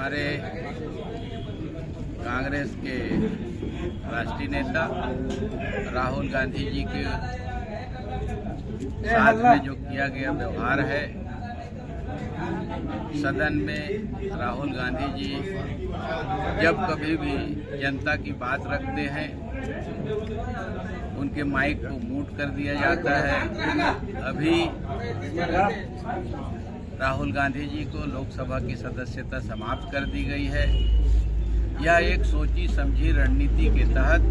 हमारे कांग्रेस के राष्ट्रीय नेता राहुल गांधी जी के साथ में जो किया गया व्यवहार है, सदन में राहुल गांधी जी जब कभी भी जनता की बात रखते हैं, उनके माइक को म्यूट कर दिया जाता है। अभी राहुल गांधी जी को लोकसभा की सदस्यता समाप्त कर दी गई है। यह एक सोची समझी रणनीति के तहत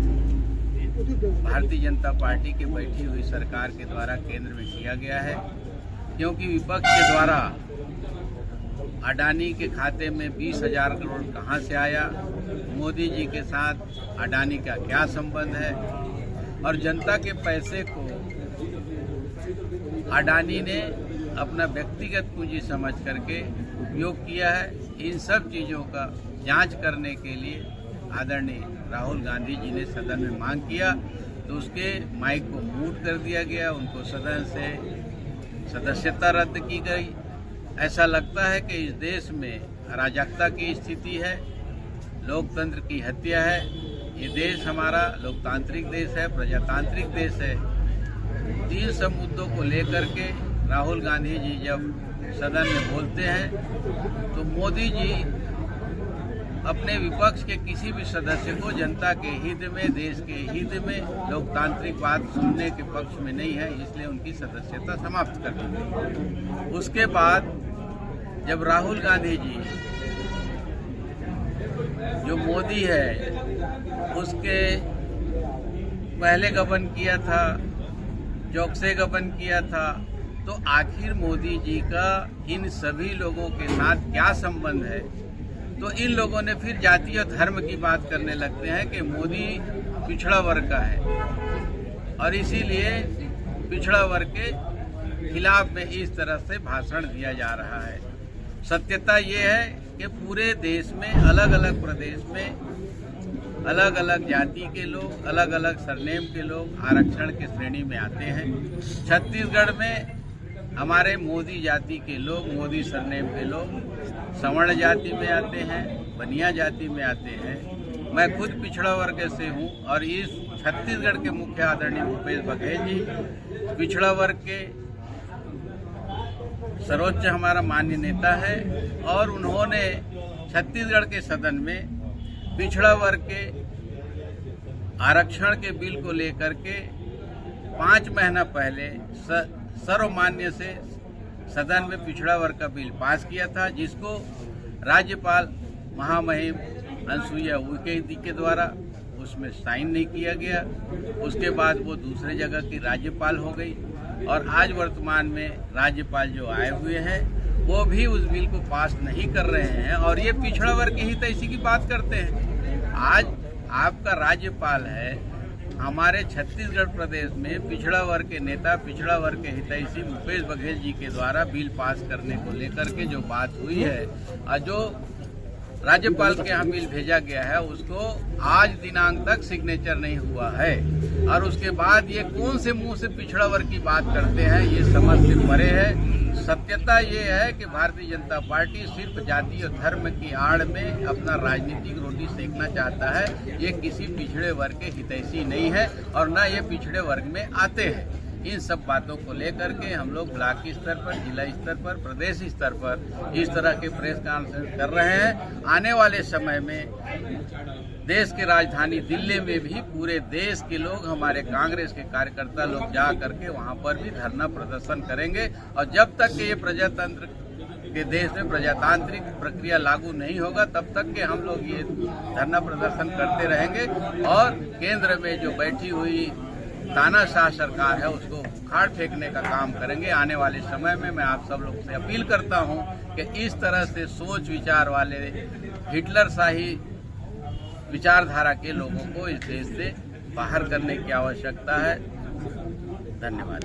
भारतीय जनता पार्टी की बैठी हुई सरकार के द्वारा केंद्र में किया गया है, क्योंकि विपक्ष के द्वारा अडानी के खाते में 20,000 करोड़ कहां से आया, मोदी जी के साथ अडानी का क्या संबंध है, और जनता के पैसे को अडानी ने अपना व्यक्तिगत पूंजी समझ करके उपयोग किया है। इन सब चीज़ों का जांच करने के लिए आदरणीय राहुल गांधी जी ने सदन में मांग किया, तो उसके माइक को म्यूट कर दिया गया, उनको सदन से सदस्यता रद्द की गई। ऐसा लगता है कि इस देश में अराजकता की स्थिति है, लोकतंत्र की हत्या है। ये देश हमारा लोकतांत्रिक देश है, प्रजातांत्रिक देश है। इन सब मुद्दों को लेकर के राहुल गांधी जी जब सदन में बोलते हैं, तो मोदी जी अपने विपक्ष के किसी भी सदस्य को जनता के हित में, देश के हित में, लोकतांत्रिक बात सुनने के पक्ष में नहीं है, इसलिए उनकी सदस्यता समाप्त कर दी गई। उसके बाद जब राहुल गांधी जी जो मोदी है उसके पहले गबन किया था, चौकसे गबन किया था, तो आखिर मोदी जी का इन सभी लोगों के साथ क्या संबंध है? तो इन लोगों ने फिर जाति और धर्म की बात करने लगते हैं कि मोदी पिछड़ा वर्ग का है, और इसीलिए पिछड़ा वर्ग के खिलाफ में इस तरह से भाषण दिया जा रहा है। सत्यता ये है कि पूरे देश में अलग अलग प्रदेश में अलग अलग जाति के लोग, अलग अलग सरनेम के लोग आरक्षण की श्रेणी में आते हैं। छत्तीसगढ़ में हमारे मोदी जाति के लोग, मोदी सरनेम के लोग सवर्ण जाति में आते हैं, बनिया जाति में आते हैं। मैं खुद पिछड़ा वर्ग से हूं, और इस छत्तीसगढ़ के मुख्य आदरणीय भूपेश बघेल जी पिछड़ा वर्ग के सर्वोच्च हमारा माननीय नेता है, और उन्होंने छत्तीसगढ़ के सदन में पिछड़ा वर्ग के आरक्षण के बिल को लेकर के 5 महीना पहले सर्वमान्य से सदन में पिछड़ा वर्ग का बिल पास किया था, जिसको राज्यपाल महामहिम अनुसुईया उइके के द्वारा उसमें साइन नहीं किया गया। उसके बाद वो दूसरे जगह की राज्यपाल हो गई, और आज वर्तमान में राज्यपाल जो आए हुए हैं वो भी उस बिल को पास नहीं कर रहे हैं, और ये पिछड़ा वर्ग की हितैषी की बात करते हैं। आज आपका राज्यपाल है, हमारे छत्तीसगढ़ प्रदेश में पिछड़ा वर्ग के नेता, पिछड़ा वर्ग के हितैषी भूपेश बघेल जी के द्वारा बिल पास करने को लेकर के जो बात हुई है, और जो राज्यपाल के यहाँ बिल भेजा गया है, उसको आज दिनांक तक सिग्नेचर नहीं हुआ है, और उसके बाद ये कौन से मुंह से पिछड़ा वर्ग की बात करते हैं, ये समझ से परे है। सत्यता ये है कि भारतीय जनता पार्टी सिर्फ जाति और धर्म की आड़ में अपना राजनीतिक रोटी सेकना चाहता है। ये किसी पिछड़े वर्ग के हितैषी नहीं है, और न ये पिछड़े वर्ग में आते हैं। इन सब बातों को लेकर के हम लोग ब्लॉक स्तर पर, जिला स्तर पर, प्रदेश स्तर पर इस तरह के प्रेस कॉन्फ्रेंस कर रहे हैं। आने वाले समय में देश की राजधानी दिल्ली में भी पूरे देश के लोग, हमारे कांग्रेस के कार्यकर्ता लोग जा करके वहां पर भी धरना प्रदर्शन करेंगे, और जब तक ये प्रजातंत्र के देश में प्रजातांत्रिक प्रक्रिया लागू नहीं होगा, तब तक के हम लोग ये धरना प्रदर्शन करते रहेंगे, और केंद्र में जो बैठी हुई तानाशाह सरकार है उसको उखाड़ फेंकने का काम करेंगे। आने वाले समय में मैं आप सब लोग से अपील करता हूं कि इस तरह से सोच विचार वाले हिटलर शाही विचारधारा के लोगों को इस देश से बाहर करने की आवश्यकता है। धन्यवाद।